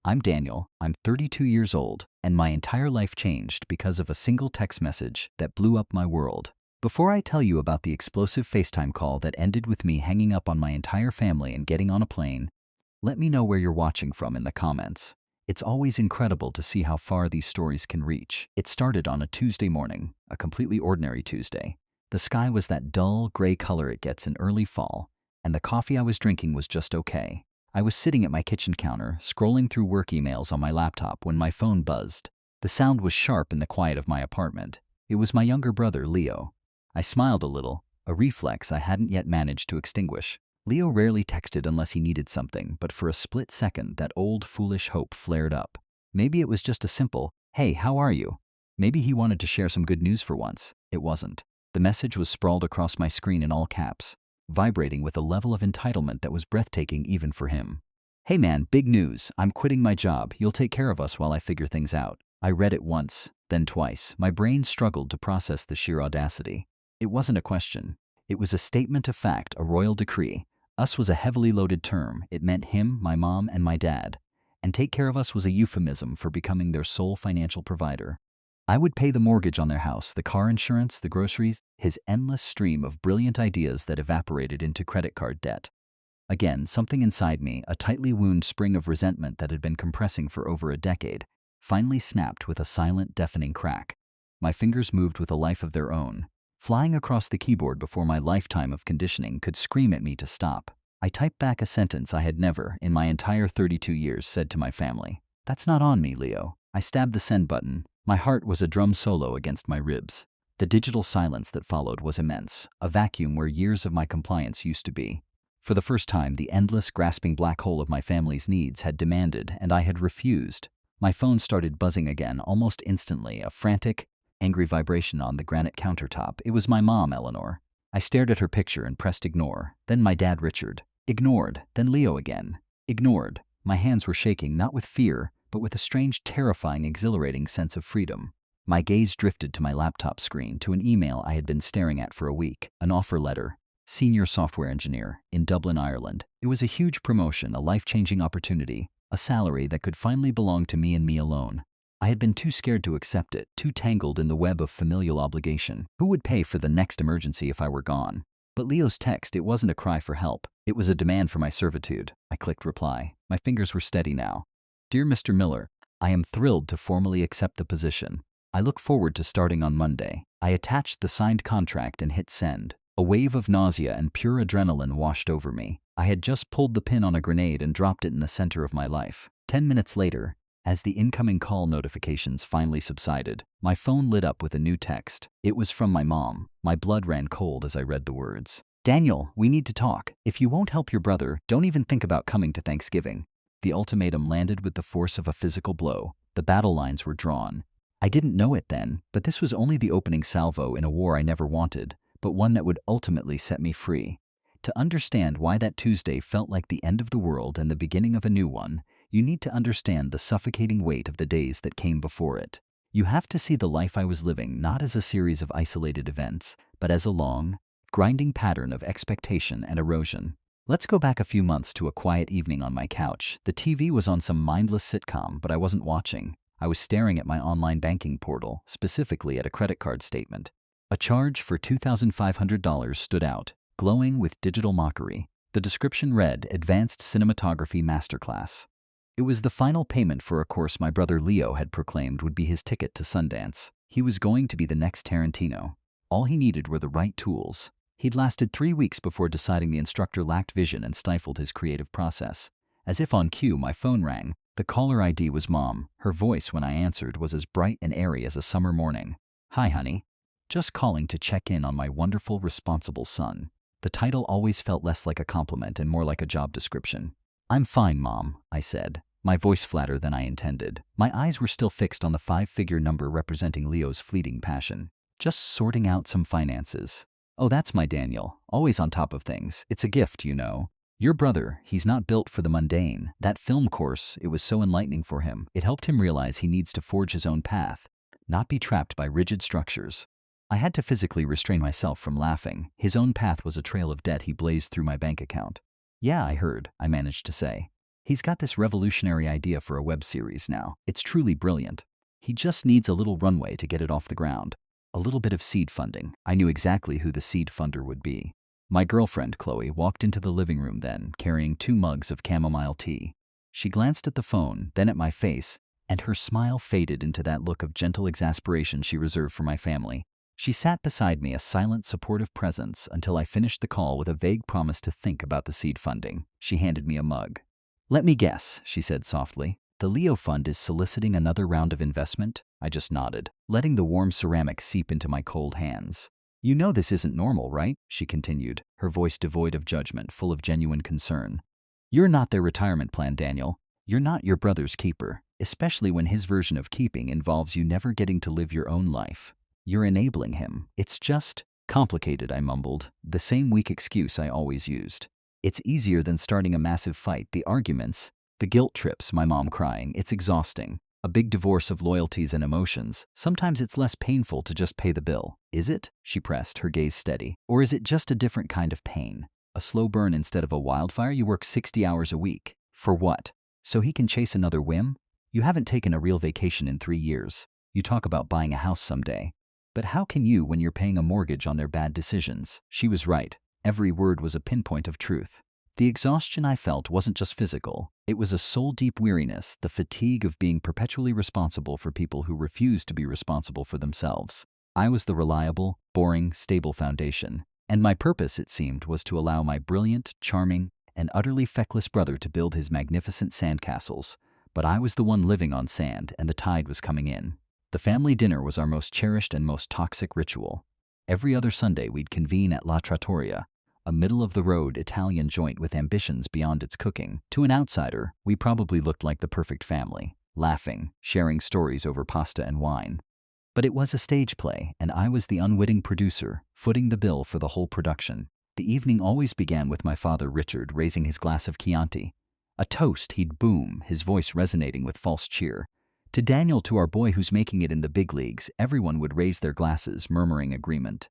I'm Daniel, I'm 32 years old, and my entire life changed because of a single text message that blew up my world. Before I tell you about the explosive FaceTime call that ended with me hanging up on my entire family and getting on a plane, let me know where you're watching from in the comments. It's always incredible to see how far these stories can reach. It started on a Tuesday morning, a completely ordinary Tuesday. The sky was that dull gray color it gets in early fall, and the coffee I was drinking was just okay. I was sitting at my kitchen counter, scrolling through work emails on my laptop when my phone buzzed. The sound was sharp in the quiet of my apartment. It was my younger brother, Leo. I smiled a little, a reflex I hadn't yet managed to extinguish. Leo rarely texted unless he needed something, but for a split second that old foolish hope flared up. Maybe it was just a simple, "Hey, how are you?" Maybe he wanted to share some good news for once. It wasn't. The message was sprawled across my screen in all caps, vibrating with a level of entitlement that was breathtaking even for him. "Hey man, big news. I'm quitting my job. You'll take care of us while I figure things out." I read it once, then twice. My brain struggled to process the sheer audacity. It wasn't a question. It was a statement of fact, a royal decree. Us was a heavily loaded term. It meant him, my mom, and my dad. And take care of us was a euphemism for becoming their sole financial provider. I would pay the mortgage on their house, the car insurance, the groceries, his endless stream of brilliant ideas that evaporated into credit card debt. Again, something inside me, a tightly wound spring of resentment that had been compressing for over a decade, finally snapped with a silent, deafening crack. My fingers moved with a life of their own, flying across the keyboard before my lifetime of conditioning could scream at me to stop. I typed back a sentence I had never, in my entire 32 years, said to my family. "That's not on me, Leo." I stabbed the send button. My heart was a drum solo against my ribs. The digital silence that followed was immense, a vacuum where years of my compliance used to be. For the first time, the endless, grasping black hole of my family's needs had demanded, and I had refused. My phone started buzzing again, almost instantly, a frantic, angry vibration on the granite countertop. It was my mom, Eleanor. I stared at her picture and pressed ignore. Then my dad, Richard. Ignored. Then Leo again. Ignored. My hands were shaking, not with fear, but with a strange, terrifying, exhilarating sense of freedom. My gaze drifted to my laptop screen, to an email I had been staring at for a week. An offer letter. Senior software engineer in Dublin, Ireland. It was a huge promotion, a life-changing opportunity, a salary that could finally belong to me and me alone. I had been too scared to accept it, too tangled in the web of familial obligation. Who would pay for the next emergency if I were gone? But Leo's text, it wasn't a cry for help. It was a demand for my servitude. I clicked reply. My fingers were steady now. "Dear Mr. Miller, I am thrilled to formally accept the position. I look forward to starting on Monday." I attached the signed contract and hit send. A wave of nausea and pure adrenaline washed over me. I had just pulled the pin on a grenade and dropped it in the center of my life. 10 minutes later, as the incoming call notifications finally subsided, my phone lit up with a new text. It was from my mom. My blood ran cold as I read the words. "Daniel, we need to talk. If you won't help your brother, don't even think about coming to Thanksgiving." The ultimatum landed with the force of a physical blow. The battle lines were drawn. I didn't know it then, but this was only the opening salvo in a war I never wanted, but one that would ultimately set me free. To understand why that Tuesday felt like the end of the world and the beginning of a new one, you need to understand the suffocating weight of the days that came before it. You have to see the life I was living not as a series of isolated events, but as a long, grinding pattern of expectation and erosion. Let's go back a few months to a quiet evening on my couch. The TV was on some mindless sitcom, but I wasn't watching. I was staring at my online banking portal, specifically at a credit card statement. A charge for $2,500 stood out, glowing with digital mockery. The description read, "Advanced Cinematography Masterclass." It was the final payment for a course my brother Leo had proclaimed would be his ticket to Sundance. He was going to be the next Tarantino. All he needed were the right tools. He'd lasted 3 weeks before deciding the instructor lacked vision and stifled his creative process. As if on cue, my phone rang. The caller ID was Mom. Her voice, when I answered, was as bright and airy as a summer morning. "Hi, honey. Just calling to check in on my wonderful, responsible son." The title always felt less like a compliment and more like a job description. "I'm fine, Mom," I said, my voice flatter than I intended. My eyes were still fixed on the 5-figure number representing Leo's fleeting passion. "Just sorting out some finances." "Oh, that's my Daniel, always on top of things. It's a gift, you know. Your brother, he's not built for the mundane. That film course, it was so enlightening for him. It helped him realize he needs to forge his own path, not be trapped by rigid structures." I had to physically restrain myself from laughing. His own path was a trail of debt he blazed through my bank account. "Yeah, I heard," I managed to say. He's got this revolutionary idea for a web series now. It's truly brilliant. He just needs a little runway to get it off the ground. A little bit of seed funding. I knew exactly who the seed funder would be. My girlfriend, Chloe, walked into the living room then, carrying 2 mugs of chamomile tea. She glanced at the phone, then at my face, and her smile faded into that look of gentle exasperation she reserved for my family. She sat beside me, a silent, supportive presence, until I finished the call with a vague promise to think about the seed funding. She handed me a mug. "Let me guess," she said softly. "The Leo Fund is soliciting another round of investment?" I just nodded, letting the warm ceramic seep into my cold hands. "You know this isn't normal, right?" she continued, her voice devoid of judgment, full of genuine concern. "You're not their retirement plan, Daniel. You're not your brother's keeper, especially when his version of keeping involves you never getting to live your own life. You're enabling him. It's just complicated," I mumbled, the same weak excuse I always used. "It's easier than starting a massive fight, the arguments, the guilt trips, my mom crying. It's exhausting. A big divorce of loyalties and emotions. Sometimes it's less painful to just pay the bill." "Is it?" she pressed, her gaze steady. "Or is it just a different kind of pain? A slow burn instead of a wildfire? You work 60 hours a week. For what? So he can chase another whim? You haven't taken a real vacation in 3 years. You talk about buying a house someday. But how can you when you're paying a mortgage on their bad decisions?" She was right. Every word was a pinpoint of truth. The exhaustion I felt wasn't just physical. It was a soul-deep weariness, the fatigue of being perpetually responsible for people who refuse to be responsible for themselves. I was the reliable, boring, stable foundation. And my purpose, it seemed, was to allow my brilliant, charming, and utterly feckless brother to build his magnificent sandcastles. But I was the one living on sand, and the tide was coming in. The family dinner was our most cherished and most toxic ritual. Every other Sunday we'd convene at La Trattoria, a middle-of-the-road Italian joint with ambitions beyond its cooking. To an outsider, we probably looked like the perfect family, laughing, sharing stories over pasta and wine. But it was a stage play, and I was the unwitting producer, footing the bill for the whole production. The evening always began with my father, Richard, raising his glass of Chianti. A toast, he'd boom, his voice resonating with false cheer. "To Daniel, to our boy who's making it in the big leagues." Everyone would raise their glasses, murmuring agreement.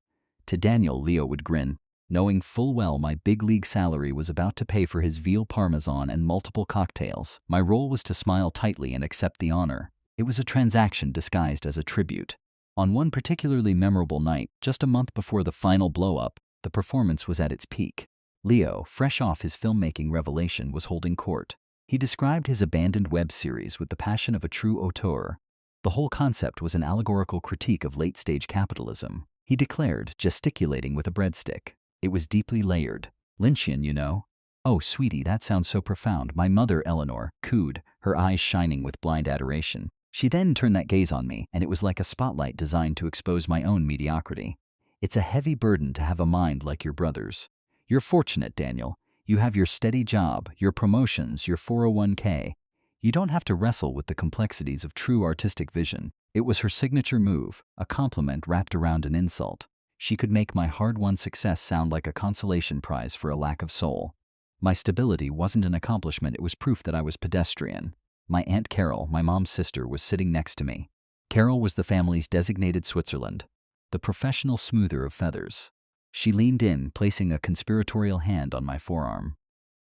To Daniel, Leo would grin, knowing full well my big league salary was about to pay for his veal parmesan and multiple cocktails. My role was to smile tightly and accept the honor. It was a transaction disguised as a tribute. On one particularly memorable night, just a month before the final blow-up, the performance was at its peak. Leo, fresh off his filmmaking revelation, was holding court. He described his abandoned web series with the passion of a true auteur. The whole concept was an allegorical critique of late-stage capitalism. He declared, gesticulating with a breadstick. It was deeply layered. "Lynchian, you know." "Oh, sweetie, that sounds so profound," my mother, Eleanor, cooed, her eyes shining with blind adoration. She then turned that gaze on me, and it was like a spotlight designed to expose my own mediocrity. "It's a heavy burden to have a mind like your brother's. You're fortunate, Daniel. You have your steady job, your promotions, your 401k. You don't have to wrestle with the complexities of true artistic vision." It was her signature move, a compliment wrapped around an insult. She could make my hard-won success sound like a consolation prize for a lack of soul. My stability wasn't an accomplishment, it was proof that I was pedestrian. My Aunt Carol, my mom's sister, was sitting next to me. Carol was the family's designated Switzerland, the professional smoother of feathers. She leaned in, placing a conspiratorial hand on my forearm.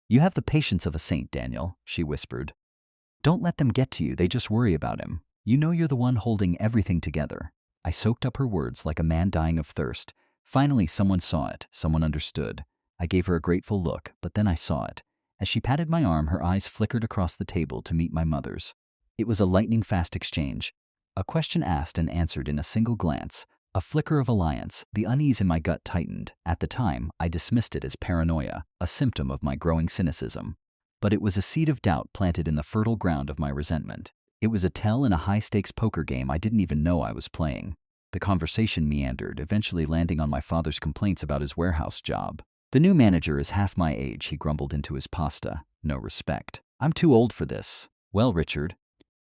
"You have the patience of a saint, Daniel," she whispered. "Don't let them get to you, they just worry about him. You know you're the one holding everything together." I soaked up her words like a man dying of thirst. Finally, someone saw it, someone understood. I gave her a grateful look, but then I saw it. As she patted my arm, her eyes flickered across the table to meet my mother's. It was a lightning-fast exchange. A question asked and answered in a single glance. A flicker of alliance. The unease in my gut tightened. At the time, I dismissed it as paranoia, a symptom of my growing cynicism. But it was a seed of doubt planted in the fertile ground of my resentment. It was a tell in a high-stakes poker game I didn't even know I was playing. The conversation meandered, eventually landing on my father's complaints about his warehouse job. "The new manager is half my age," he grumbled into his pasta. "No respect. I'm too old for this." "Well, Richard,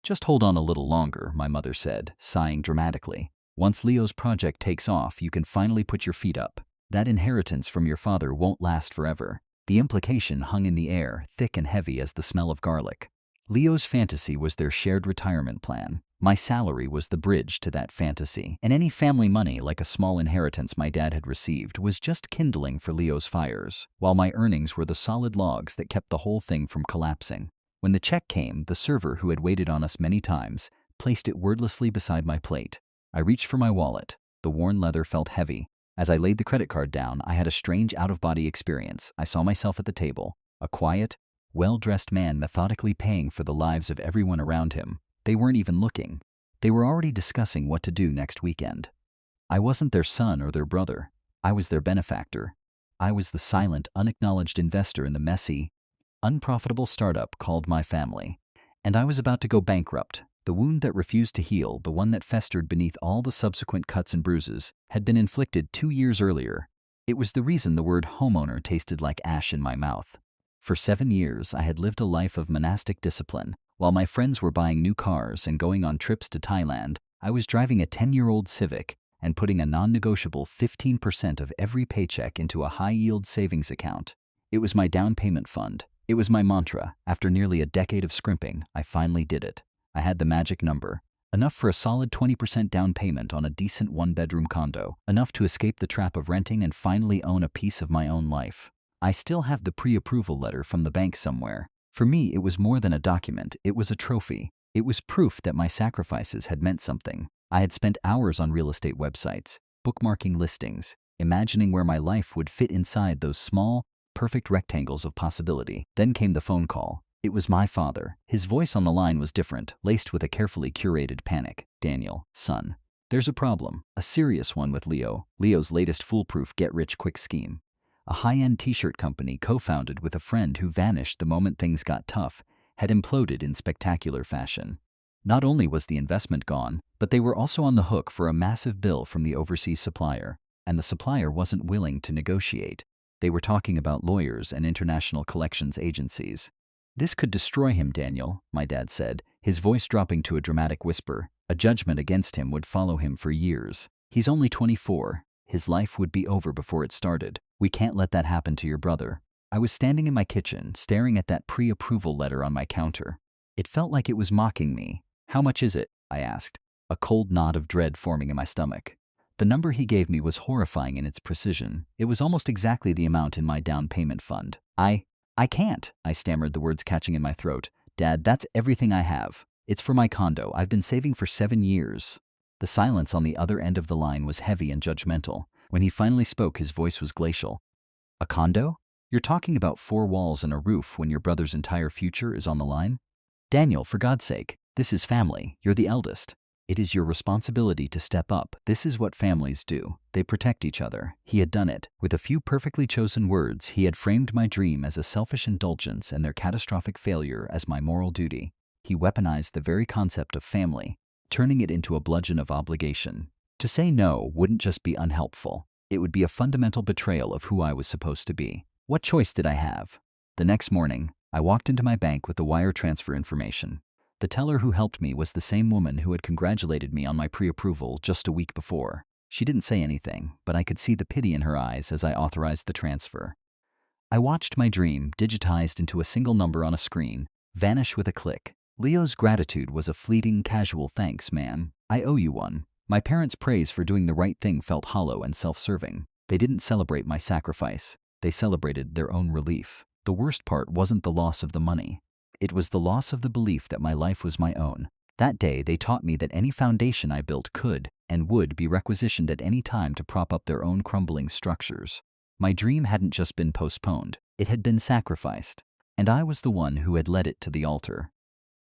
just hold on a little longer," my mother said, sighing dramatically. "Once Leo's project takes off, you can finally put your feet up. That inheritance from your father won't last forever." The implication hung in the air, thick and heavy as the smell of garlic. Leo's fantasy was their shared retirement plan. My salary was the bridge to that fantasy, and any family money, like a small inheritance my dad had received, was just kindling for Leo's fires, while my earnings were the solid logs that kept the whole thing from collapsing. When the check came, the server, who had waited on us many times, placed it wordlessly beside my plate. I reached for my wallet. The worn leather felt heavy. As I laid the credit card down, I had a strange out-of-body experience. I saw myself at the table, a quiet, well-dressed man methodically paying for the lives of everyone around him. They weren't even looking. They were already discussing what to do next weekend. I wasn't their son or their brother. I was their benefactor. I was the silent, unacknowledged investor in the messy, unprofitable startup called my family. And I was about to go bankrupt. The wound that refused to heal, the one that festered beneath all the subsequent cuts and bruises, had been inflicted 2 years earlier. It was the reason the word homeowner tasted like ash in my mouth. For 7 years, I had lived a life of monastic discipline. While my friends were buying new cars and going on trips to Thailand, I was driving a 10-year-old Civic and putting a non-negotiable 15% of every paycheck into a high-yield savings account. It was my down payment fund. It was my mantra. After nearly a decade of scrimping, I finally did it. I had the magic number. Enough for a solid 20% down payment on a decent one-bedroom condo. Enough to escape the trap of renting and finally own a piece of my own life. I still have the pre-approval letter from the bank somewhere. For me, it was more than a document. It was a trophy. It was proof that my sacrifices had meant something. I had spent hours on real estate websites, bookmarking listings, imagining where my life would fit inside those small, perfect rectangles of possibility. Then came the phone call. It was my father. His voice on the line was different, laced with a carefully curated panic. "Daniel, son, there's a problem. A serious one with Leo. Leo's latest foolproof get-rich-quick scheme. A high-end t-shirt company co-founded with a friend who vanished the moment things got tough had imploded in spectacular fashion. Not only was the investment gone, but they were also on the hook for a massive bill from the overseas supplier, and the supplier wasn't willing to negotiate. They were talking about lawyers and international collections agencies. This could destroy him, Daniel," my dad said, his voice dropping to a dramatic whisper. A judgment against him would follow him for years. He's only 24. His life would be over before it started. We can't let that happen to your brother. I was standing in my kitchen, staring at that pre-approval letter on my counter. It felt like it was mocking me. "How much is it?" I asked, a cold knot of dread forming in my stomach. The number he gave me was horrifying in its precision. It was almost exactly the amount in my down payment fund. I can't," I stammered, the words catching in my throat. "Dad, that's everything I have. It's for my condo. I've been saving for 7 years. The silence on the other end of the line was heavy and judgmental. When he finally spoke, his voice was glacial. "A condo? You're talking about 4 walls and a roof when your brother's entire future is on the line? Daniel, for God's sake, this is family. You're the eldest. It is your responsibility to step up. This is what families do. They protect each other." He had done it. With a few perfectly chosen words, he had framed my dream as a selfish indulgence and their catastrophic failure as my moral duty. He weaponized the very concept of family, turning it into a bludgeon of obligation. To say no wouldn't just be unhelpful. It would be a fundamental betrayal of who I was supposed to be. What choice did I have? The next morning, I walked into my bank with the wire transfer information. The teller who helped me was the same woman who had congratulated me on my pre-approval just a week before. She didn't say anything, but I could see the pity in her eyes as I authorized the transfer. I watched my dream, digitized into a single number on a screen, vanish with a click. Leo's gratitude was a fleeting, casual "Thanks, man. I owe you one." My parents' praise for doing the right thing felt hollow and self-serving. They didn't celebrate my sacrifice. They celebrated their own relief. The worst part wasn't the loss of the money. It was the loss of the belief that my life was my own. That day, they taught me that any foundation I built could and would be requisitioned at any time to prop up their own crumbling structures. My dream hadn't just been postponed. It had been sacrificed. And I was the one who had led it to the altar.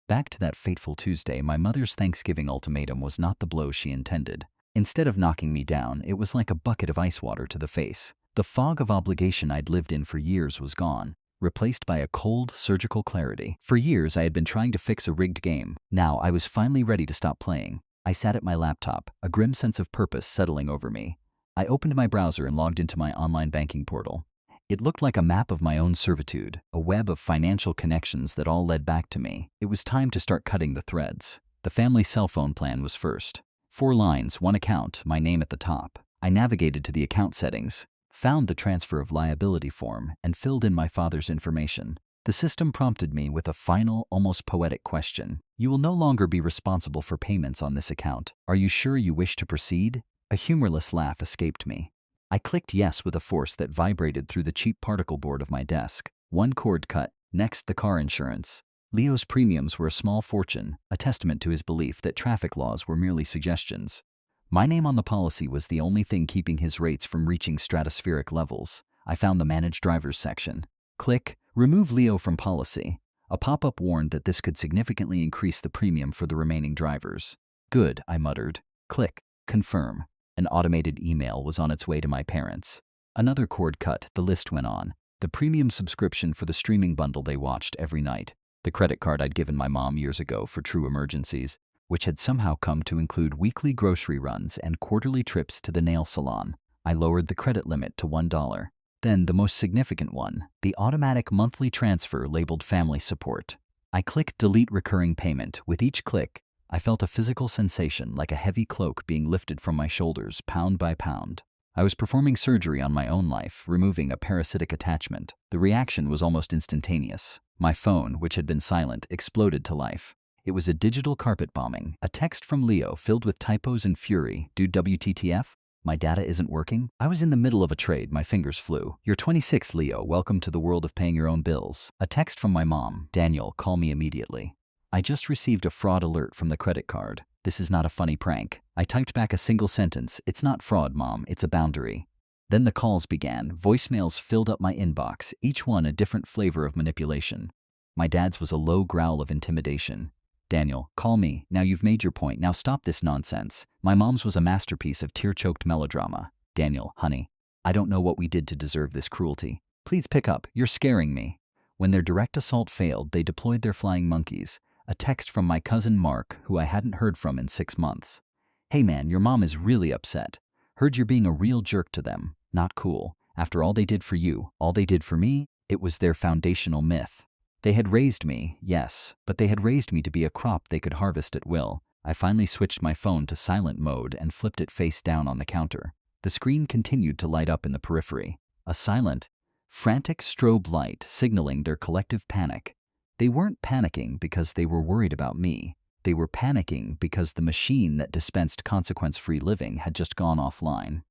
Back to that fateful Tuesday, my mother's Thanksgiving ultimatum was not the blow she intended. Instead of knocking me down, it was like a bucket of ice water to the face. The fog of obligation I'd lived in for years was gone, replaced by a cold, surgical clarity. For years, I had been trying to fix a rigged game. Now, I was finally ready to stop playing. I sat at my laptop, a grim sense of purpose settling over me. I opened my browser and logged into my online banking portal. It looked like a map of my own servitude, a web of financial connections that all led back to me. It was time to start cutting the threads. The family cell phone plan was first. 4 lines, 1 account, my name at the top. I navigated to the account settings, found the transfer of liability form, and filled in my father's information. The system prompted me with a final, almost poetic question. "You will no longer be responsible for payments on this account. Are you sure you wish to proceed?" A humorless laugh escaped me. I clicked yes with a force that vibrated through the cheap particle board of my desk. 1 cord cut, next the car insurance. Leo's premiums were a small fortune, a testament to his belief that traffic laws were merely suggestions. My name on the policy was the only thing keeping his rates from reaching stratospheric levels. I found the Manage Drivers section. Click Remove Leo from policy. A pop-up warned that this could significantly increase the premium for the remaining drivers. Good, I muttered. Click Confirm. An automated email was on its way to my parents. Another cord cut, the list went on. The premium subscription for the streaming bundle they watched every night. The credit card I'd given my mom years ago for true emergencies, which had somehow come to include weekly grocery runs and quarterly trips to the nail salon. I lowered the credit limit to $1. Then the most significant one, the automatic monthly transfer labeled Family Support. I clicked Delete Recurring Payment. With each click, I felt a physical sensation like a heavy cloak being lifted from my shoulders pound by pound. I was performing surgery on my own life, removing a parasitic attachment. The reaction was almost instantaneous. My phone, which had been silent, exploded to life. It was a digital carpet bombing, a text from Leo filled with typos and fury. Dude, WTTF? My data isn't working? I was in the middle of a trade, my fingers flew. You're 26, Leo, welcome to the world of paying your own bills. A text from my mom, Daniel, call me immediately. I just received a fraud alert from the credit card. This is not a funny prank. I typed back a single sentence, it's not fraud, Mom, it's a boundary. Then the calls began. Voicemails filled up my inbox, each one a different flavor of manipulation. My dad's was a low growl of intimidation. Daniel, call me. Now you've made your point. Now stop this nonsense. My mom's was a masterpiece of tear-choked melodrama. Daniel, honey, I don't know what we did to deserve this cruelty. Please pick up. You're scaring me. When their direct assault failed, they deployed their flying monkeys. A text from my cousin Mark, who I hadn't heard from in 6 months. Hey man, your mom is really upset. Heard you're being a real jerk to them. Not cool. After all they did for you, all they did for me, it was their foundational myth. They had raised me, yes, but they had raised me to be a crop they could harvest at will. I finally switched my phone to silent mode and flipped it face down on the counter. The screen continued to light up in the periphery. A silent, frantic strobe light signaling their collective panic. They weren't panicking because they were worried about me. They were panicking because the machine that dispensed consequence-free living had just gone offline.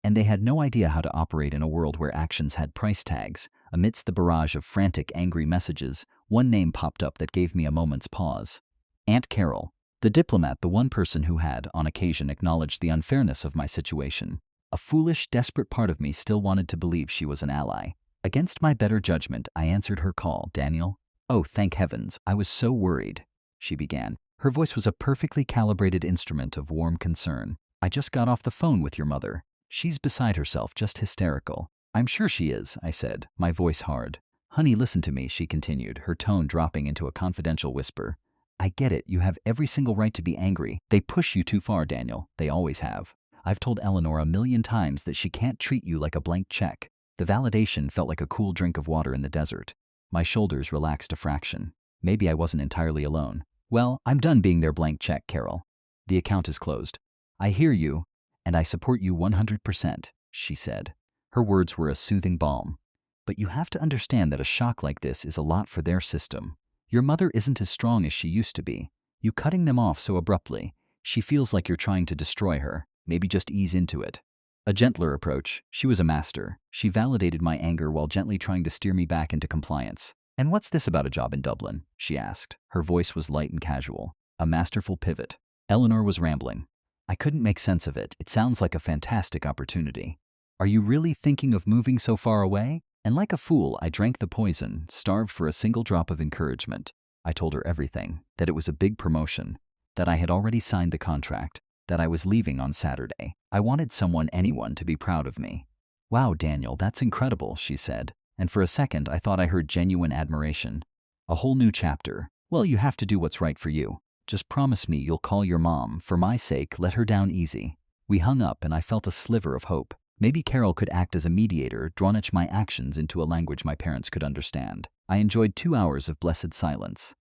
And they had no idea how to operate in a world where actions had price tags. Amidst the barrage of frantic, angry messages, one name popped up that gave me a moment's pause. Aunt Carol, the diplomat, the one person who had, on occasion, acknowledged the unfairness of my situation. A foolish, desperate part of me still wanted to believe she was an ally. Against my better judgment, I answered her call. Daniel? Oh, thank heavens, I was so worried, she began. Her voice was a perfectly calibrated instrument of warm concern. I just got off the phone with your mother. She's beside herself, just hysterical. I'm sure she is, I said, my voice hard. Honey, listen to me, she continued, her tone dropping into a confidential whisper. I get it, you have every single right to be angry. They push you too far, Daniel. They always have. I've told Eleanor 1,000,000 times that she can't treat you like a blank check. The validation felt like a cool drink of water in the desert. My shoulders relaxed a fraction. Maybe I wasn't entirely alone. Well, I'm done being their blank check, Carol. The account is closed. I hear you, and I support you 100%, she said. Her words were a soothing balm. But you have to understand that a shock like this is a lot for their system. Your mother isn't as strong as she used to be. You cutting them off so abruptly, she feels like you're trying to destroy her. Maybe just ease into it. A gentler approach. She was a master. She validated my anger while gently trying to steer me back into compliance. And what's this about a job in Dublin? She asked. Her voice was light and casual. A masterful pivot. Eleanor was rambling. I couldn't make sense of it. It sounds like a fantastic opportunity. Are you really thinking of moving so far away? And like a fool, I drank the poison, starved for a single drop of encouragement. I told her everything, that it was a big promotion, that I had already signed the contract, that I was leaving on Saturday. I wanted anyone to be proud of me. Wow, Daniel, that's incredible, she said. And for a second, I thought I heard genuine admiration. A whole new chapter. Well, you have to do what's right for you. Just promise me you'll call your mom. For my sake, let her down easy. We hung up and I felt a sliver of hope. Maybe Carol could act as a mediator, drawnitch my actions into a language my parents could understand. I enjoyed 2 hours of blessed silence.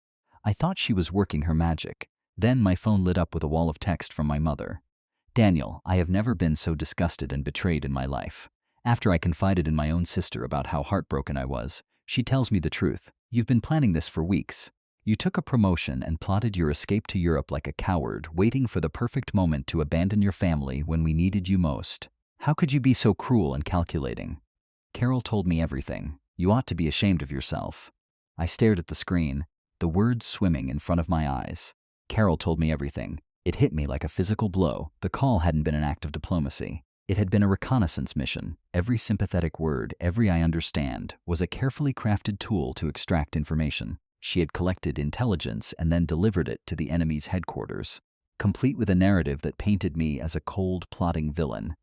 I thought she was working her magic. Then my phone lit up with a wall of text from my mother. Daniel, I have never been so disgusted and betrayed in my life. After I confided in my own sister about how heartbroken I was, she tells me the truth. You've been planning this for weeks. You took a promotion and plotted your escape to Europe like a coward, waiting for the perfect moment to abandon your family when we needed you most. How could you be so cruel and calculating? Carol told me everything. You ought to be ashamed of yourself. I stared at the screen. the words swimming in front of my eyes. Carol told me everything. It hit me like a physical blow. The call hadn't been an act of diplomacy. It had been a reconnaissance mission. Every sympathetic word, every "I understand," was a carefully crafted tool to extract information. She had collected intelligence and then delivered it to the enemy's headquarters, complete with a narrative that painted me as a cold, plotting villain.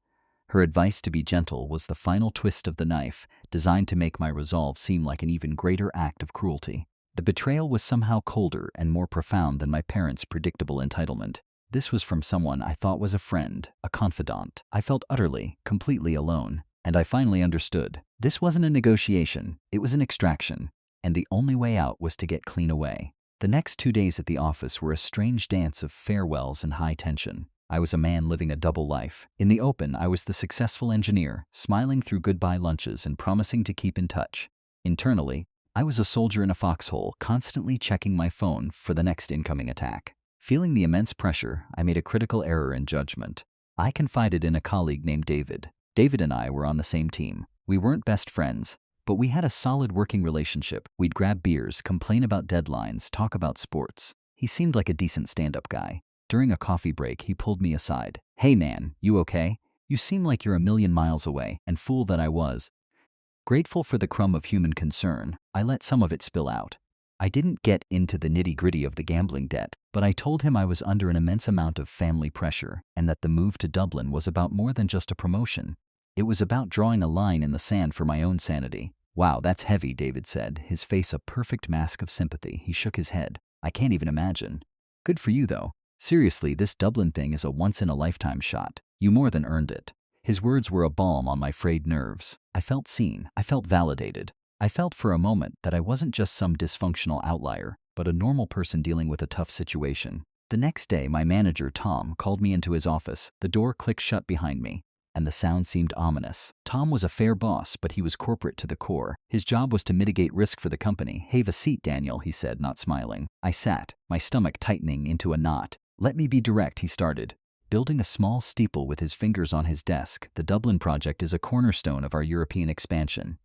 Her advice to be gentle was the final twist of the knife, designed to make my resolve seem like an even greater act of cruelty. The betrayal was somehow colder and more profound than my parents' predictable entitlement. This was from someone I thought was a friend, a confidant. I felt utterly, completely alone, and I finally understood. This wasn't a negotiation, it was an extraction, and the only way out was to get clean away. The next 2 days at the office were a strange dance of farewells and high tension. I was a man living a double life. In the open, I was the successful engineer, smiling through goodbye lunches and promising to keep in touch. Internally, I was a soldier in a foxhole, constantly checking my phone for the next incoming attack. Feeling the immense pressure, I made a critical error in judgment. I confided in a colleague named David. David and I were on the same team. We weren't best friends, but we had a solid working relationship. We'd grab beers, complain about deadlines, talk about sports. He seemed like a decent stand-up guy. During a coffee break, he pulled me aside. "Hey man, you okay? You seem like you're a million miles away," and fool that I was. Grateful for the crumb of human concern, I let some of it spill out. I didn't get into the nitty-gritty of the gambling debt, but I told him I was under an immense amount of family pressure and that the move to Dublin was about more than just a promotion. It was about drawing a line in the sand for my own sanity. "Wow, that's heavy," David said, his face a perfect mask of sympathy. He shook his head. "I can't even imagine." "Good for you, though. Seriously, this Dublin thing is a once-in-a-lifetime shot. You more than earned it." His words were a balm on my frayed nerves. I felt seen. I felt validated. I felt for a moment that I wasn't just some dysfunctional outlier, but a normal person dealing with a tough situation. The next day, my manager, Tom, called me into his office. The door clicked shut behind me, and the sound seemed ominous. Tom was a fair boss, but he was corporate to the core. His job was to mitigate risk for the company. "Have a seat, Daniel," he said, not smiling. I sat, my stomach tightening into a knot. "Let me be direct," he started, building a small steeple with his fingers on his desk. "The Dublin project is a cornerstone of our European expansion.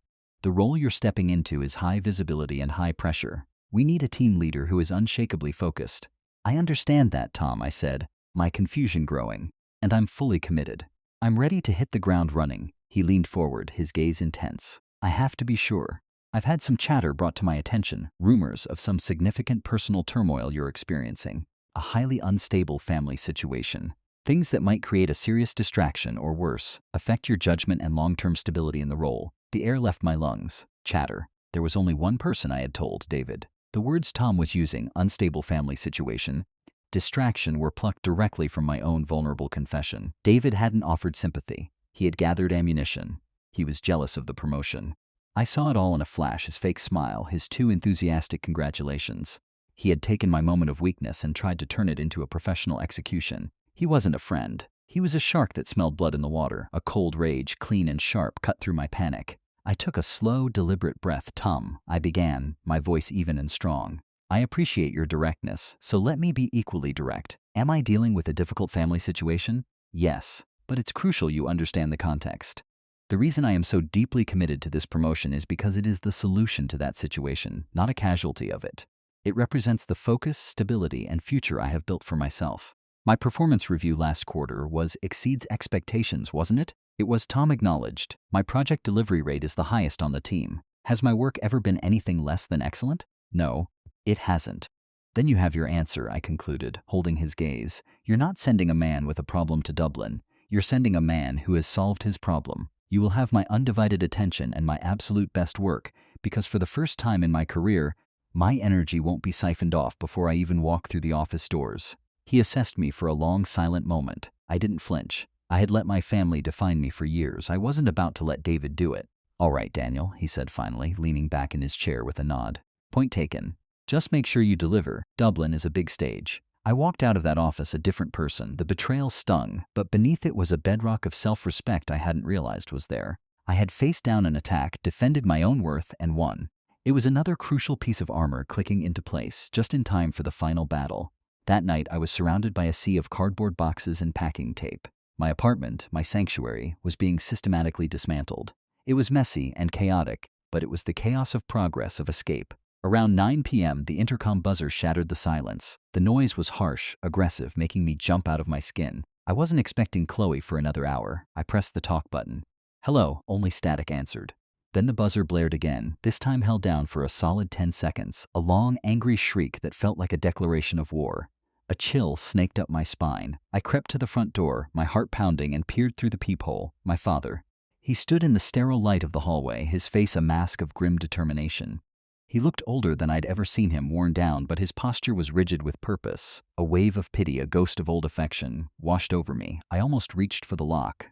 The role you're stepping into is high visibility and high pressure. We need a team leader who is unshakably focused." "I understand that, Tom," I said, my confusion growing, "and I'm fully committed. I'm ready to hit the ground running." He leaned forward, his gaze intense. "I have to be sure. I've had some chatter brought to my attention, rumors of some significant personal turmoil you're experiencing, a highly unstable family situation, things that might create a serious distraction or worse, affect your judgment and long-term stability in the role." The air left my lungs. Chatter. There was only one person I had told, David. The words Tom was using, unstable family situation, distraction, were plucked directly from my own vulnerable confession. David hadn't offered sympathy. He had gathered ammunition. He was jealous of the promotion. I saw it all in a flash, his fake smile, his too enthusiastic congratulations. He had taken my moment of weakness and tried to turn it into a professional execution. He wasn't a friend. He was a shark that smelled blood in the water. A cold rage, clean and sharp, cut through my panic. I took a slow, deliberate breath. "Tom," I began, my voice even and strong, "I appreciate your directness, so let me be equally direct. Am I dealing with a difficult family situation? Yes, but it's crucial you understand the context. The reason I am so deeply committed to this promotion is because it is the solution to that situation, not a casualty of it. It represents the focus, stability, and future I have built for myself." My performance review last quarter exceeds expectations, wasn't it? It was, Tom acknowledged. "My project delivery rate is the highest on the team. Has my work ever been anything less than excellent?" "No, it hasn't." "Then you have your answer," I concluded, holding his gaze. "You're not sending a man with a problem to Dublin. You're sending a man who has solved his problem. You will have my undivided attention and my absolute best work, because for the first time in my career, my energy won't be siphoned off before I even walk through the office doors." He assessed me for a long, silent moment. I didn't flinch. I had let my family define me for years. I wasn't about to let David do it. "All right, Daniel," he said finally, leaning back in his chair with a nod. "Point taken. Just make sure you deliver. Dublin is a big stage." I walked out of that office a different person. The betrayal stung, but beneath it was a bedrock of self-respect I hadn't realized was there. I had faced down an attack, defended my own worth, and won. It was another crucial piece of armor clicking into place, just in time for the final battle. That night, I was surrounded by a sea of cardboard boxes and packing tape. My apartment, my sanctuary, was being systematically dismantled. It was messy and chaotic, but it was the chaos of progress, of escape. Around 9 p.m., the intercom buzzer shattered the silence. The noise was harsh, aggressive, making me jump out of my skin. I wasn't expecting Chloe for another hour. I pressed the talk button. Hello, only static answered. Then the buzzer blared again, this time held down for a solid 10 seconds, a long, angry shriek that felt like a declaration of war. A chill snaked up my spine. I crept to the front door, my heart pounding, and peered through the peephole. My father. He stood in the sterile light of the hallway, his face a mask of grim determination. He looked older than I'd ever seen him, worn down, but his posture was rigid with purpose. A wave of pity, a ghost of old affection, washed over me. I almost reached for the lock.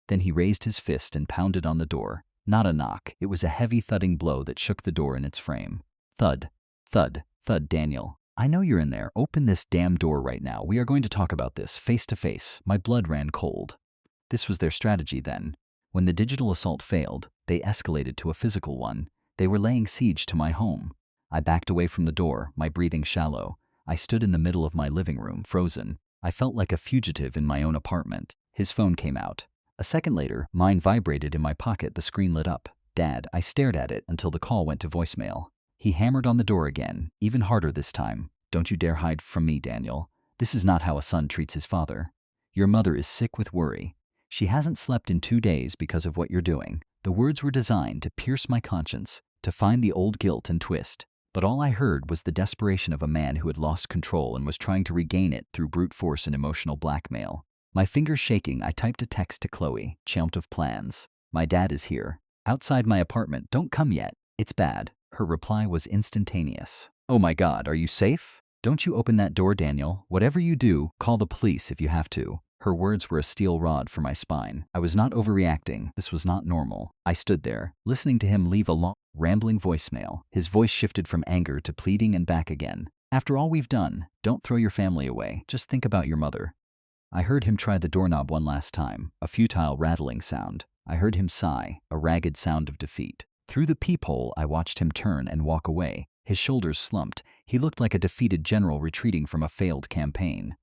Then he raised his fist and pounded on the door. Not a knock. It was a heavy thudding blow that shook the door in its frame. Thud, thud, thud. Daniel, I know you're in there. Open this damn door right now. We are going to talk about this, face to face. My blood ran cold. This was their strategy then. When the digital assault failed, they escalated to a physical one. They were laying siege to my home. I backed away from the door, my breathing shallow. I stood in the middle of my living room, frozen. I felt like a fugitive in my own apartment. His phone came out. A second later, mine vibrated in my pocket. The screen lit up. Dad. I stared at it until the call went to voicemail. He hammered on the door again, even harder this time. Don't you dare hide from me, Daniel. This is not how a son treats his father. Your mother is sick with worry. She hasn't slept in 2 days because of what you're doing. The words were designed to pierce my conscience, to find the old guilt and twist. But all I heard was the desperation of a man who had lost control and was trying to regain it through brute force and emotional blackmail. My fingers shaking, I typed a text to Chloe, chomp of plans. My dad is here. Outside my apartment. Don't come yet. It's bad. Her reply was instantaneous. Oh my God, are you safe? Don't you open that door, Daniel. Whatever you do, call the police if you have to. Her words were a steel rod for my spine. I was not overreacting. This was not normal. I stood there, listening to him leave a long, rambling voicemail. His voice shifted from anger to pleading and back again. After all we've done, don't throw your family away. Just think about your mother. I heard him try the doorknob one last time, a futile rattling sound. I heard him sigh, a ragged sound of defeat. Through the peephole, I watched him turn and walk away. His shoulders slumped. He looked like a defeated general retreating from a failed campaign.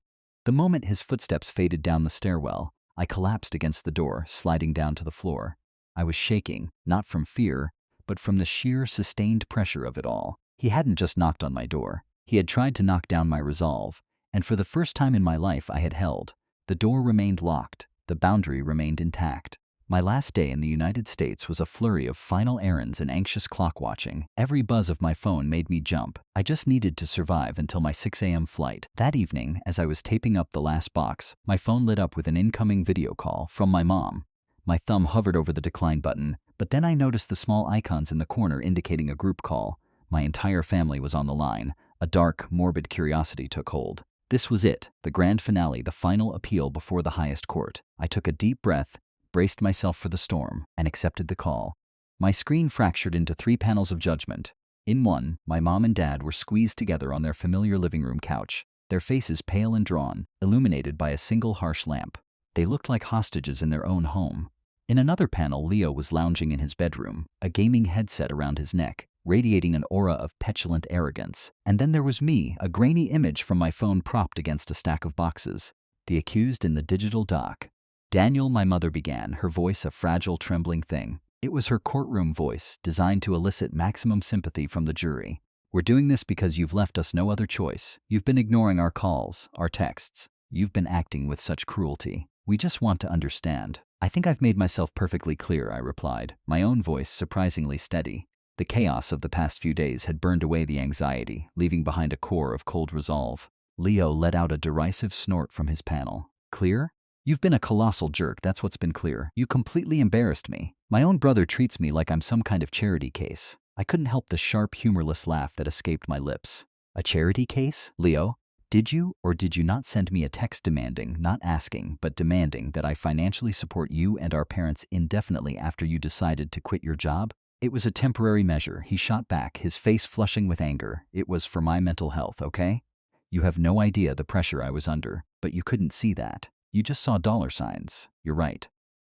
The moment his footsteps faded down the stairwell, I collapsed against the door, sliding down to the floor. I was shaking, not from fear, but from the sheer, sustained pressure of it all. He hadn't just knocked on my door. He had tried to knock down my resolve, and for the first time in my life I had held. The door remained locked. The boundary remained intact. My last day in the United States was a flurry of final errands and anxious clock watching. Every buzz of my phone made me jump. I just needed to survive until my 6 a.m. flight. That evening, as I was taping up the last box, my phone lit up with an incoming video call from my mom. My thumb hovered over the decline button, but then I noticed the small icons in the corner indicating a group call. My entire family was on the line. A dark, morbid curiosity took hold. This was it, the grand finale, the final appeal before the highest court. I took a deep breath, braced myself for the storm, and accepted the call. My screen fractured into 3 panels of judgment. In one, my mom and dad were squeezed together on their familiar living room couch, their faces pale and drawn, illuminated by a single harsh lamp. They looked like hostages in their own home. In another panel, Leo was lounging in his bedroom, a gaming headset around his neck, radiating an aura of petulant arrogance. And then there was me, a grainy image from my phone propped against a stack of boxes. The accused in the digital dock. Daniel, my mother began, her voice a fragile, trembling thing. It was her courtroom voice, designed to elicit maximum sympathy from the jury. We're doing this because you've left us no other choice. You've been ignoring our calls, our texts. You've been acting with such cruelty. We just want to understand. I think I've made myself perfectly clear, I replied, my own voice surprisingly steady. The chaos of the past few days had burned away the anxiety, leaving behind a core of cold resolve. Leo let out a derisive snort from his panel. Clear? You've been a colossal jerk, that's what's been clear. You completely embarrassed me. My own brother treats me like I'm some kind of charity case. I couldn't help the sharp, humorless laugh that escaped my lips. A charity case, Leo? Did you or did you not send me a text demanding, not asking, but demanding that I financially support you and our parents indefinitely after you decided to quit your job? It was a temporary measure, he shot back, his face flushing with anger. It was for my mental health, okay? You have no idea the pressure I was under, but you couldn't see that. You just saw dollar signs. You're right.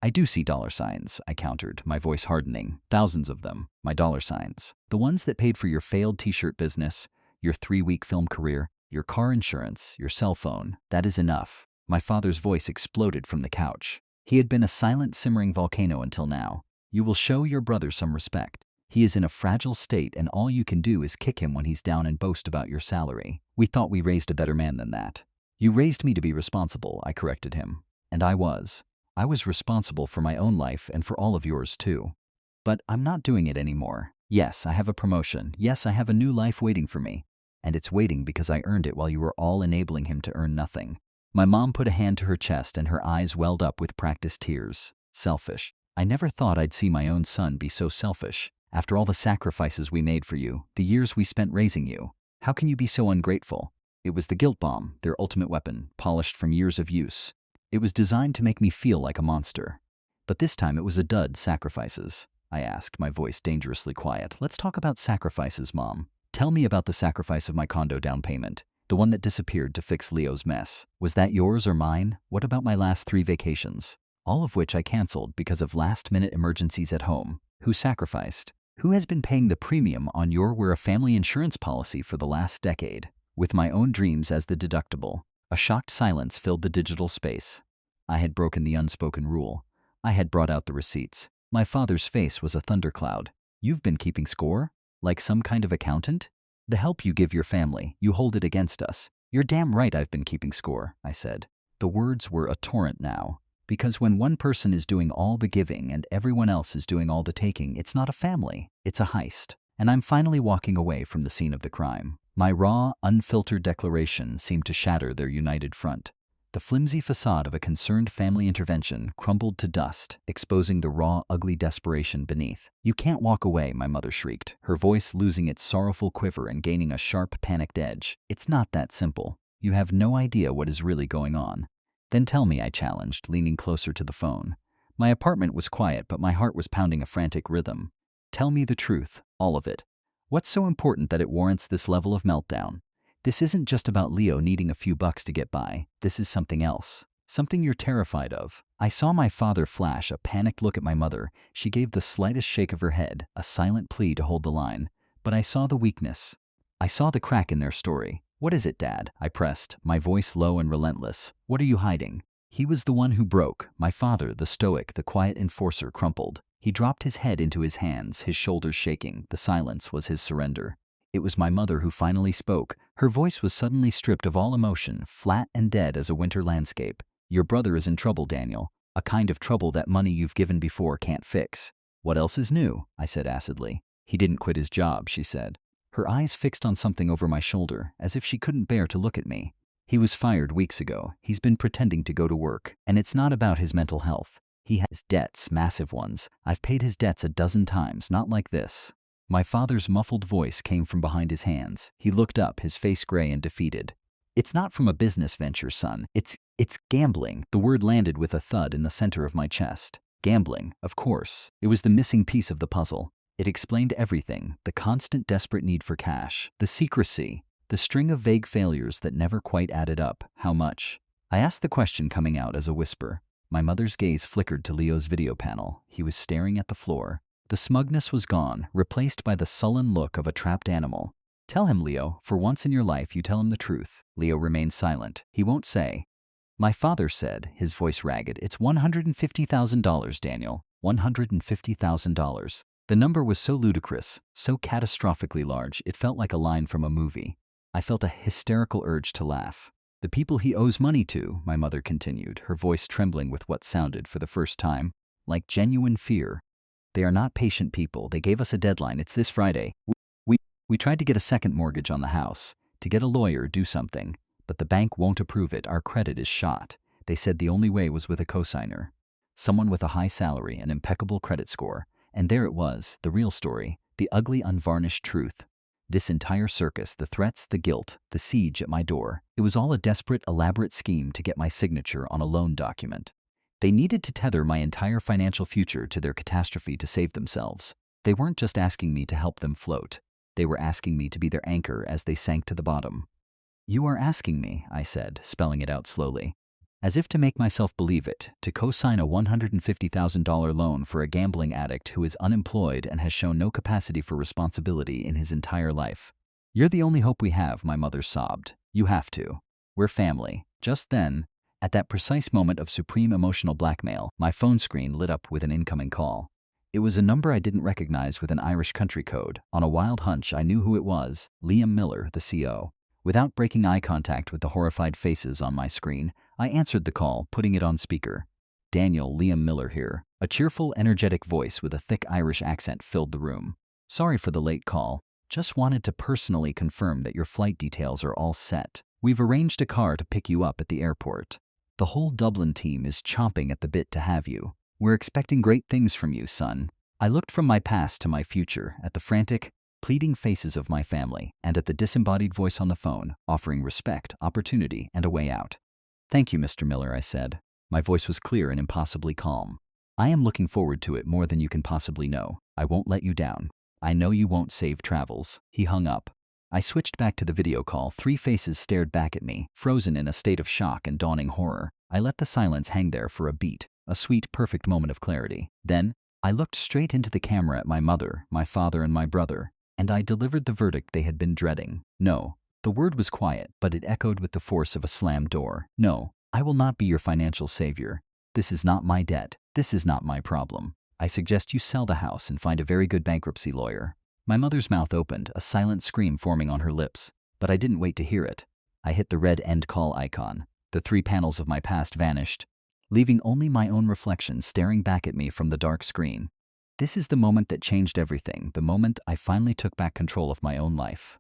I do see dollar signs, I countered, my voice hardening. Thousands of them, my dollar signs. The ones that paid for your failed t-shirt business, your 3-week film career, your car insurance, your cell phone. That is enough. My father's voice exploded from the couch. He had been a silent, simmering volcano until now. You will show your brother some respect. He is in a fragile state and all you can do is kick him when he's down and boast about your salary. We thought we raised a better man than that. You raised me to be responsible, I corrected him. And I was. I was responsible for my own life and for all of yours too. But I'm not doing it anymore. Yes, I have a promotion. Yes, I have a new life waiting for me. And it's waiting because I earned it while you were all enabling him to earn nothing. My mom put a hand to her chest and her eyes welled up with practiced tears. Selfish. I never thought I'd see my own son be so selfish. After all the sacrifices we made for you, the years we spent raising you, how can you be so ungrateful? It was the guilt bomb, their ultimate weapon, polished from years of use. It was designed to make me feel like a monster. But this time it was a dud. Sacrifices, I asked, my voice dangerously quiet. Let's talk about sacrifices, Mom. Tell me about the sacrifice of my condo down payment, the one that disappeared to fix Leo's mess. Was that yours or mine? What about my last 3 vacations? All of which I canceled because of last-minute emergencies at home. Who sacrificed? Who has been paying the premium on your We're a Family insurance policy for the last decade? With my own dreams as the deductible, a shocked silence filled the digital space. I had broken the unspoken rule. I had brought out the receipts. My father's face was a thundercloud. You've been keeping score? Like some kind of accountant? The help you give your family, you hold it against us. You're damn right I've been keeping score, I said. The words were a torrent now. Because when one person is doing all the giving and everyone else is doing all the taking, it's not a family, it's a heist. And I'm finally walking away from the scene of the crime. My raw, unfiltered declaration seemed to shatter their united front. The flimsy facade of a concerned family intervention crumbled to dust, exposing the raw, ugly desperation beneath. You can't walk away, my mother shrieked, her voice losing its sorrowful quiver and gaining a sharp, panicked edge. It's not that simple. You have no idea what is really going on. Then tell me, I challenged, leaning closer to the phone. My apartment was quiet, but my heart was pounding a frantic rhythm. Tell me the truth, all of it. What's so important that it warrants this level of meltdown? This isn't just about Leo needing a few bucks to get by. This is something else. Something you're terrified of. I saw my father flash a panicked look at my mother. She gave the slightest shake of her head, a silent plea to hold the line. But I saw the weakness. I saw the crack in their story. What is it, Dad? I pressed, my voice low and relentless. What are you hiding? He was the one who broke. My father, the stoic, the quiet enforcer, crumpled. He dropped his head into his hands, his shoulders shaking. The silence was his surrender. It was my mother who finally spoke. Her voice was suddenly stripped of all emotion, flat and dead as a winter landscape. Your brother is in trouble, Daniel. A kind of trouble that money you've given before can't fix. What else is new? I said acidly. He didn't quit his job, she said. Her eyes fixed on something over my shoulder, as if she couldn't bear to look at me. He was fired weeks ago. He's been pretending to go to work. And it's not about his mental health. He has debts, massive ones. I've paid his debts a dozen times, not like this. My father's muffled voice came from behind his hands. He looked up, his face gray and defeated. It's not from a business venture, son. It's gambling. The word landed with a thud in the center of my chest. Gambling, of course. It was the missing piece of the puzzle. It explained everything, the constant desperate need for cash, the secrecy, the string of vague failures that never quite added up. How much? I asked the question coming out as a whisper. My mother's gaze flickered to Leo's video panel. He was staring at the floor. The smugness was gone, replaced by the sullen look of a trapped animal. Tell him, Leo. For once in your life, you tell him the truth. Leo remained silent. He won't say. My father said, his voice ragged, it's $150,000, Daniel. $150,000. The number was so ludicrous, so catastrophically large, it felt like a line from a movie. I felt a hysterical urge to laugh. The people he owes money to, my mother continued, her voice trembling with what sounded, for the first time, like genuine fear. They are not patient people. They gave us a deadline. It's this Friday. We tried to get a second mortgage on the house, to get a lawyer, do something. But the bank won't approve it. Our credit is shot. They said the only way was with a cosigner. Someone with a high salary, an impeccable credit score. And there it was, the real story, the ugly, unvarnished truth. This entire circus, the threats, the guilt, the siege at my door, it was all a desperate, elaborate scheme to get my signature on a loan document. They needed to tether my entire financial future to their catastrophe to save themselves. They weren't just asking me to help them float. They were asking me to be their anchor as they sank to the bottom. You are asking me, I said, spelling it out slowly, as if to make myself believe it, to co-sign a $150,000 loan for a gambling addict who is unemployed and has shown no capacity for responsibility in his entire life. You're the only hope we have, my mother sobbed. You have to. We're family. Just then, at that precise moment of supreme emotional blackmail, my phone screen lit up with an incoming call. It was a number I didn't recognize with an Irish country code. On a wild hunch, I knew who it was: Liam Miller, the CO. Without breaking eye contact with the horrified faces on my screen, I answered the call, putting it on speaker. "Daniel, Liam Miller here." A cheerful, energetic voice with a thick Irish accent filled the room. "Sorry for the late call. Just wanted to personally confirm that your flight details are all set. We've arranged a car to pick you up at the airport. The whole Dublin team is chomping at the bit to have you. We're expecting great things from you, son." I looked from my past to my future, at the frantic, pleading faces of my family, and at the disembodied voice on the phone, offering respect, opportunity, and a way out. "Thank you, Mr. Miller," I said. My voice was clear and impossibly calm. "I am looking forward to it more than you can possibly know. I won't let you down. I know you won't save travels." He hung up. I switched back to the video call. 3 faces stared back at me, frozen in a state of shock and dawning horror. I let the silence hang there for a beat, a sweet, perfect moment of clarity. Then, I looked straight into the camera at my mother, my father, and my brother, and I delivered the verdict they had been dreading. No. The word was quiet, but it echoed with the force of a slammed door. "No, I will not be your financial savior. This is not my debt. This is not my problem. I suggest you sell the house and find a very good bankruptcy lawyer." My mother's mouth opened, a silent scream forming on her lips, but I didn't wait to hear it. I hit the red end call icon. The 3 panels of my past vanished, leaving only my own reflection staring back at me from the dark screen. This is the moment that changed everything, the moment I finally took back control of my own life.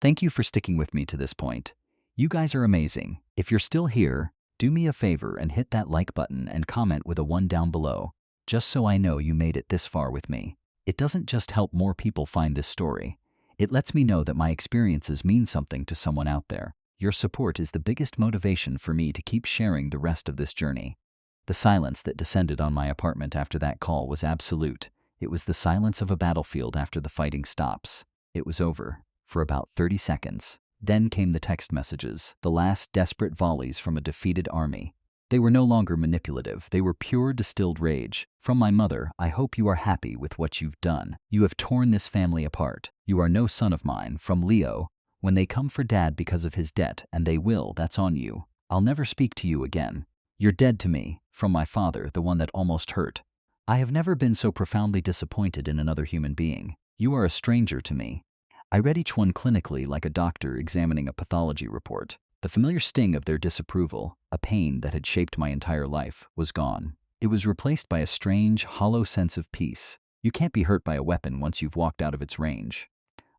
Thank you for sticking with me to this point. You guys are amazing. If you're still here, do me a favor and hit that like button and comment with a 1 down below, just so I know you made it this far with me. It doesn't just help more people find this story. It lets me know that my experiences mean something to someone out there. Your support is the biggest motivation for me to keep sharing the rest of this journey. The silence that descended on my apartment after that call was absolute. It was the silence of a battlefield after the fighting stops. It was over, for about 30 seconds. Then came the text messages, the last desperate volleys from a defeated army. They were no longer manipulative. They were pure distilled rage. From my mother: "I hope you are happy with what you've done. You have torn this family apart. You are no son of mine." From Leo: "When they come for Dad because of his debt, and they will, that's on you. I'll never speak to you again. You're dead to me." From my father, the one that almost hurt: "I have never been so profoundly disappointed in another human being. You are a stranger to me." I read each one clinically, like a doctor examining a pathology report. The familiar sting of their disapproval, a pain that had shaped my entire life, was gone. It was replaced by a strange, hollow sense of peace. You can't be hurt by a weapon once you've walked out of its range.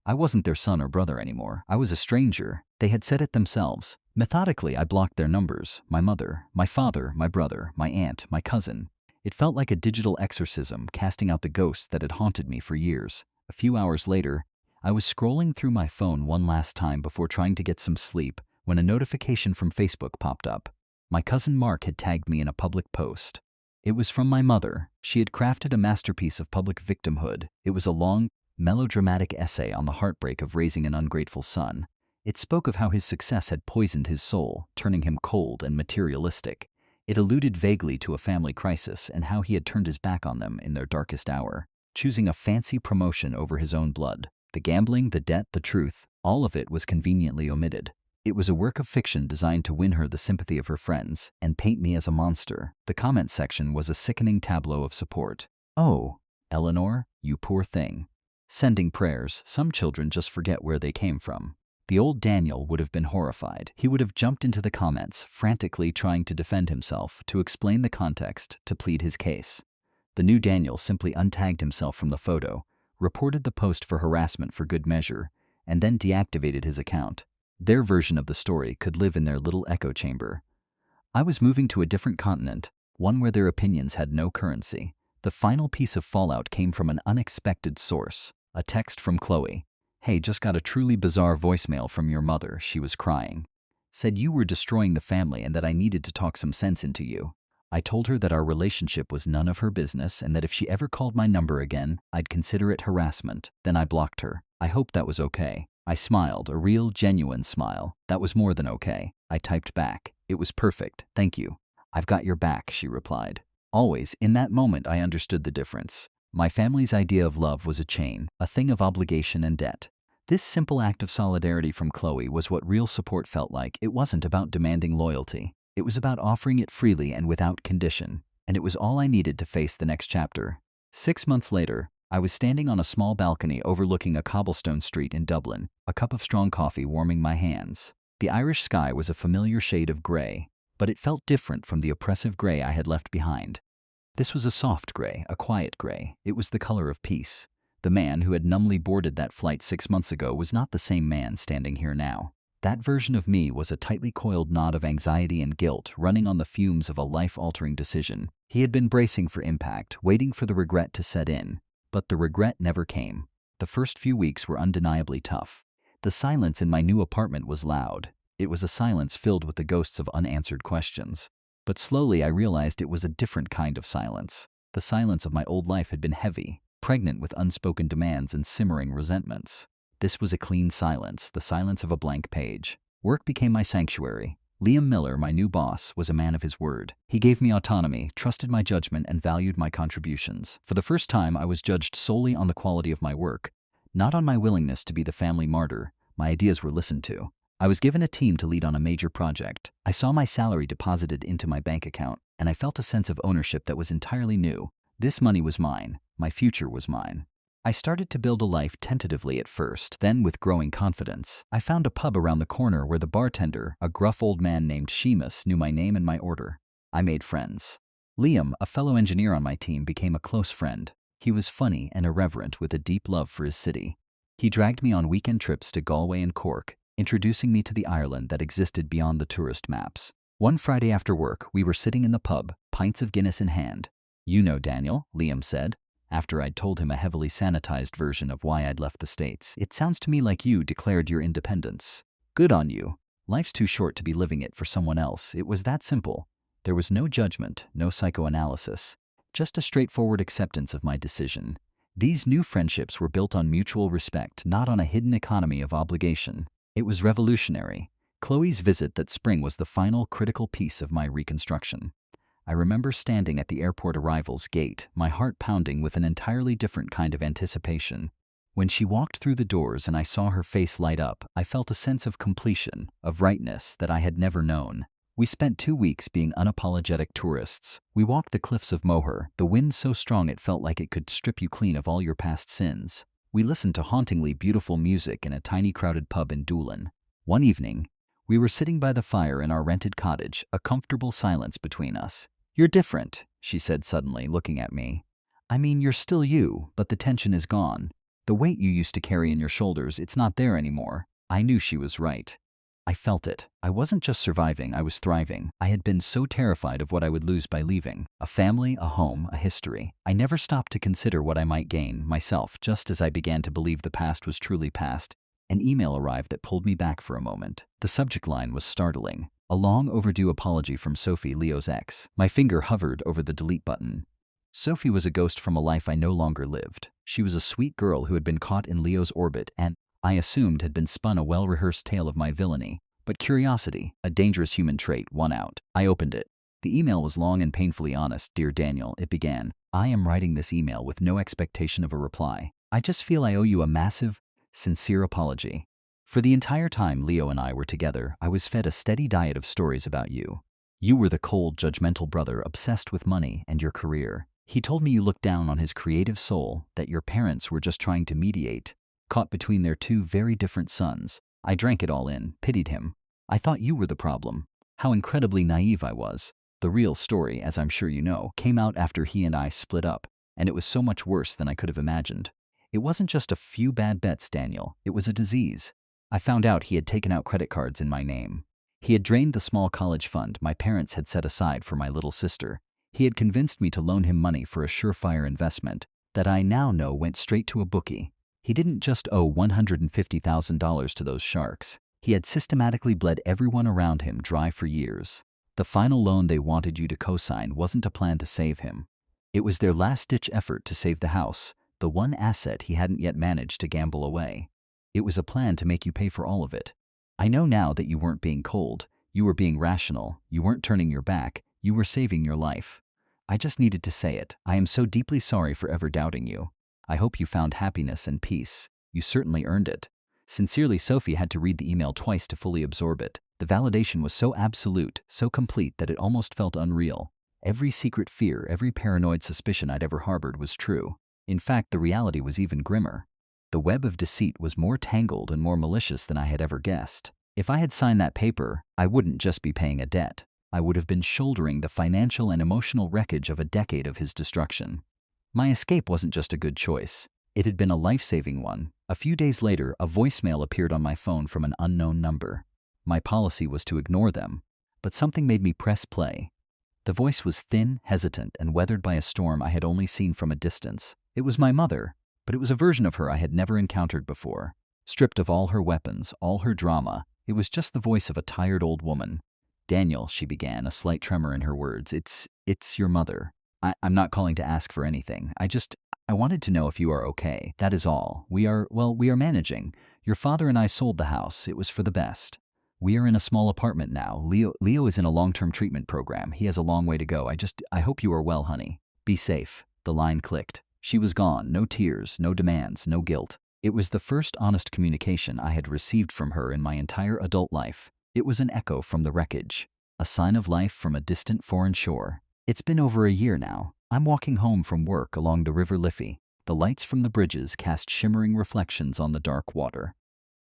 I wasn't their son or brother anymore. I was a stranger. They had said it themselves. Methodically, I blocked their numbers: my mother, my father, my brother, my aunt, my cousin. It felt like a digital exorcism, casting out the ghosts that had haunted me for years. A few hours later, I was scrolling through my phone one last time before trying to get some sleep when a notification from Facebook popped up. My cousin Mark had tagged me in a public post. It was from my mother. She had crafted a masterpiece of public victimhood. It was a long, melodramatic essay on the heartbreak of raising an ungrateful son. It spoke of how his success had poisoned his soul, turning him cold and materialistic. It alluded vaguely to a family crisis and how he had turned his back on them in their darkest hour, choosing a fancy promotion over his own blood. The gambling, the debt, the truth, all of it was conveniently omitted. It was a work of fiction designed to win her the sympathy of her friends and paint me as a monster. The comment section was a sickening tableau of support. "Oh, Eleanor, you poor thing. Sending prayers. Some children just forget where they came from." The old Daniel would have been horrified. He would have jumped into the comments, frantically trying to defend himself, to explain the context, to plead his case. The new Daniel simply untagged himself from the photo, reported the post for harassment for good measure, and then deactivated his account. Their version of the story could live in their little echo chamber. I was moving to a different continent, one where their opinions had no currency. The final piece of fallout came from an unexpected source, a text from Chloe. "Hey, just got a truly bizarre voicemail from your mother," she was crying. "Said you were destroying the family and that I needed to talk some sense into you. I told her that our relationship was none of her business and that if she ever called my number again, I'd consider it harassment. Then I blocked her. I hoped that was okay." I smiled, a real, genuine smile. "That was more than okay." I typed back. "It was perfect, thank you." "I've got your back," she replied. Always, in that moment, I understood the difference. My family's idea of love was a chain, a thing of obligation and debt. This simple act of solidarity from Chloe was what real support felt like. It wasn't about demanding loyalty. It was about offering it freely and without condition. And it was all I needed to face the next chapter. 6 months later, I was standing on a small balcony overlooking a cobblestone street in Dublin, a cup of strong coffee warming my hands. The Irish sky was a familiar shade of gray, but it felt different from the oppressive gray I had left behind. This was a soft gray, a quiet gray. It was the color of peace. The man who had numbly boarded that flight 6 months ago was not the same man standing here now. That version of me was a tightly coiled knot of anxiety and guilt running on the fumes of a life-altering decision. He had been bracing for impact, waiting for the regret to set in. But the regret never came. The first few weeks were undeniably tough. The silence in my new apartment was loud. It was a silence filled with the ghosts of unanswered questions. But slowly I realized it was a different kind of silence. The silence of my old life had been heavy, pregnant with unspoken demands and simmering resentments. This was a clean silence, the silence of a blank page. Work became my sanctuary. Liam Miller, my new boss, was a man of his word. He gave me autonomy, trusted my judgment, and valued my contributions. For the first time, I was judged solely on the quality of my work, not on my willingness to be the family martyr. My ideas were listened to. I was given a team to lead on a major project. I saw my salary deposited into my bank account, and I felt a sense of ownership that was entirely new. This money was mine. My future was mine. I started to build a life tentatively at first, then with growing confidence. I found a pub around the corner where the bartender, a gruff old man named Seamus, knew my name and my order. I made friends. Liam, a fellow engineer on my team, became a close friend. He was funny and irreverent with a deep love for his city. He dragged me on weekend trips to Galway and Cork, introducing me to the Ireland that existed beyond the tourist maps. One Friday after work, we were sitting in the pub, pints of Guinness in hand. "You know Daniel," Liam said, after I'd told him a heavily sanitized version of why I'd left the States. "It sounds to me like you declared your independence. Good on you. Life's too short to be living it for someone else." It was that simple. There was no judgment, no psychoanalysis, just a straightforward acceptance of my decision. These new friendships were built on mutual respect, not on a hidden economy of obligation. It was revolutionary. Chloe's visit that spring was the final critical piece of my reconstruction. I remember standing at the airport arrivals gate, my heart pounding with an entirely different kind of anticipation. When she walked through the doors and I saw her face light up, I felt a sense of completion, of rightness that I had never known. We spent 2 weeks being unapologetic tourists. We walked the cliffs of Moher, the wind so strong it felt like it could strip you clean of all your past sins. We listened to hauntingly beautiful music in a tiny crowded pub in Doolin. One evening, we were sitting by the fire in our rented cottage, a comfortable silence between us. "You're different," she said suddenly, looking at me. "I mean, you're still you, but the tension is gone. The weight you used to carry in your shoulders, it's not there anymore." I knew she was right. I felt it. I wasn't just surviving, I was thriving. I had been so terrified of what I would lose by leaving. A family, a home, a history. I never stopped to consider what I might gain, myself. Just as I began to believe the past was truly past, an email arrived that pulled me back for a moment. The subject line was startling. A long overdue apology from Sophie, Leo's ex. My finger hovered over the delete button. Sophie was a ghost from a life I no longer lived. She was a sweet girl who had been caught in Leo's orbit and, I assumed, had been spun a well-rehearsed tale of my villainy. But curiosity, a dangerous human trait, won out. I opened it. The email was long and painfully honest. "Dear Daniel," it began, "I am writing this email with no expectation of a reply. I just feel I owe you a massive, sincere apology. For the entire time Leo and I were together, I was fed a steady diet of stories about you. You were the cold, judgmental brother obsessed with money and your career. He told me you looked down on his creative soul, that your parents were just trying to mediate, caught between their two very different sons. I drank it all in, pitied him. I thought you were the problem. How incredibly naive I was. The real story, as I'm sure you know, came out after he and I split up, and it was so much worse than I could have imagined. It wasn't just a few bad bets, Daniel. It was a disease. I found out he had taken out credit cards in my name. He had drained the small college fund my parents had set aside for my little sister. He had convinced me to loan him money for a surefire investment that I now know went straight to a bookie. He didn't just owe $150,000 to those sharks. He had systematically bled everyone around him dry for years. The final loan they wanted you to co-sign wasn't a plan to save him. It was their last-ditch effort to save the house, the one asset he hadn't yet managed to gamble away. It was a plan to make you pay for all of it. I know now that you weren't being cold. You were being rational. You weren't turning your back. You were saving your life. I just needed to say it. I am so deeply sorry for ever doubting you. I hope you found happiness and peace. You certainly earned it. Sincerely, Sophie had to read the email twice to fully absorb it. The validation was so absolute, so complete that it almost felt unreal. Every secret fear, every paranoid suspicion I'd ever harbored was true. In fact, the reality was even grimmer. The web of deceit was more tangled and more malicious than I had ever guessed. If I had signed that paper, I wouldn't just be paying a debt. I would have been shouldering the financial and emotional wreckage of a decade of his destruction. My escape wasn't just a good choice. It had been a life-saving one. A few days later, a voicemail appeared on my phone from an unknown number. My policy was to ignore them, but something made me press play. The voice was thin, hesitant, and weathered by a storm I had only seen from a distance. It was my mother, but it was a version of her I had never encountered before. Stripped of all her weapons, all her drama, it was just the voice of a tired old woman. "Daniel," she began, a slight tremor in her words, It's your mother. I'm not calling to ask for anything. I wanted to know if you are okay. That is all. We are managing. Your father and I sold the house. It was for the best. We are in a small apartment now. Leo is in a long-term treatment program. He has a long way to go. I hope you are well, honey. Be safe." The line clicked. She was gone. No tears, no demands, no guilt. It was the first honest communication I had received from her in my entire adult life. It was an echo from the wreckage, a sign of life from a distant foreign shore. It's been over a year now. I'm walking home from work along the River Liffey. The lights from the bridges cast shimmering reflections on the dark water.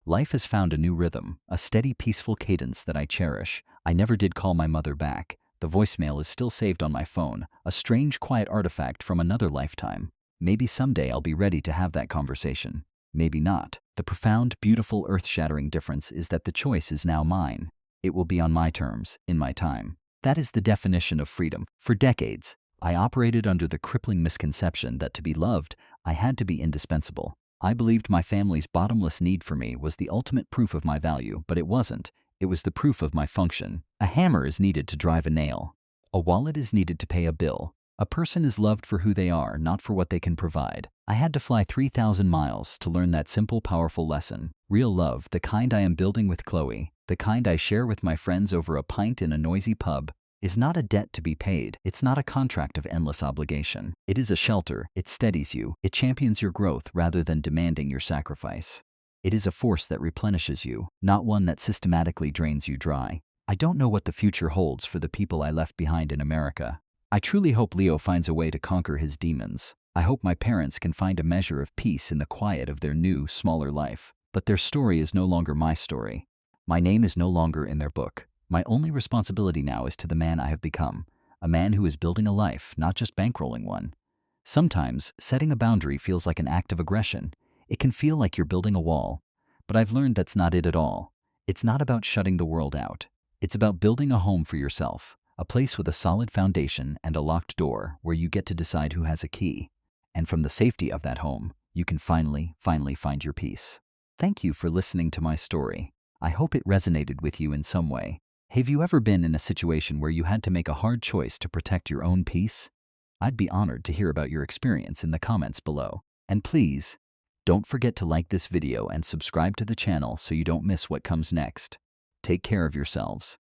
Life has found a new rhythm, a steady, peaceful cadence that I cherish. I never did call my mother back. The voicemail is still saved on my phone, a strange, quiet artifact from another lifetime. Maybe someday I'll be ready to have that conversation. Maybe not. The profound, beautiful, earth-shattering difference is that the choice is now mine. It will be on my terms, in my time. That is the definition of freedom. For decades, I operated under the crippling misconception that to be loved, I had to be indispensable. I believed my family's bottomless need for me was the ultimate proof of my value, but it wasn't. It was the proof of my function. A hammer is needed to drive a nail. A wallet is needed to pay a bill. A person is loved for who they are, not for what they can provide. I had to fly 3,000 miles to learn that simple, powerful lesson. Real love, the kind I am building with Chloe, the kind I share with my friends over a pint in a noisy pub, is not a debt to be paid. It's not a contract of endless obligation. It is a shelter. It steadies you. It champions your growth rather than demanding your sacrifice. It is a force that replenishes you, not one that systematically drains you dry. I don't know what the future holds for the people I left behind in America. I truly hope Leo finds a way to conquer his demons. I hope my parents can find a measure of peace in the quiet of their new, smaller life. But their story is no longer my story. My name is no longer in their book. My only responsibility now is to the man I have become, a man who is building a life, not just bankrolling one. Sometimes, setting a boundary feels like an act of aggression. It can feel like you're building a wall. But I've learned that's not it at all. It's not about shutting the world out. It's about building a home for yourself, a place with a solid foundation and a locked door where you get to decide who has a key. And from the safety of that home, you can finally find your peace. Thank you for listening to my story. I hope it resonated with you in some way. Have you ever been in a situation where you had to make a hard choice to protect your own peace? I'd be honored to hear about your experience in the comments below. And please, don't forget to like this video and subscribe to the channel so you don't miss what comes next. Take care of yourselves.